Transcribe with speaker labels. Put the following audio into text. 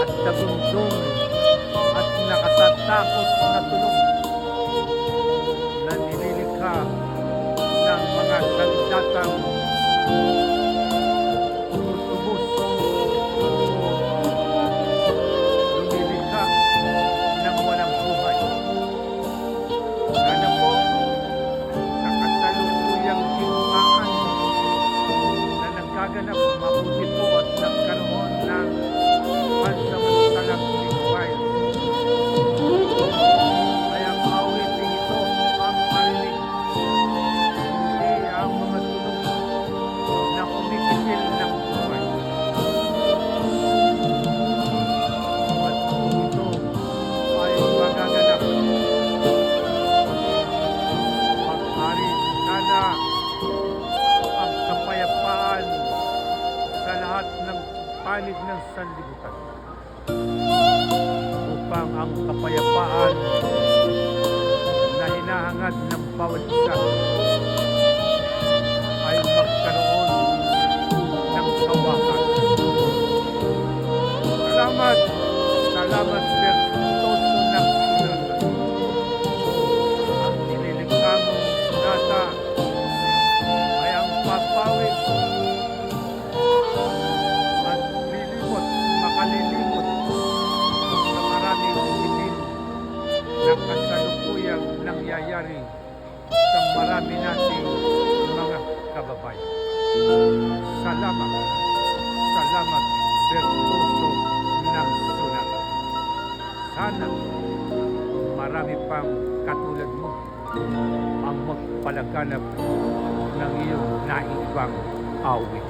Speaker 1: at dagundong at nakatatakot na tunog na nililikha ng mga sandatang tumutubos o lumilikha ng walang buhay. Sana po sa kasalukuyang digmaan na nagkaganap, mabuti po at nagkaroon ng pansamantalang digmaan. Kaya ang awitin ito ang marinig, hindi ang mga tunog na kumikitil ng buhay. At kung ito ay magaganap, pag-ari sana ang kapayapaan sa lahat ng panig ng sanlibutan, upang ang kapayapaan na hinahangad ng bawat isa ay magkaroon ng kawakan. Salamat, salamat Bertoso ng Sunata. Ang nililikha mong sunata ay ang pagpawid at makalilimot sa maraming itin na kasalukuyang nangyayari sa marami nating mga kababayan. Salamat, salamat Bertoso ng Sunata. Sana marami pang katulad mo ang magpalaganap ng iyong naiibang awit.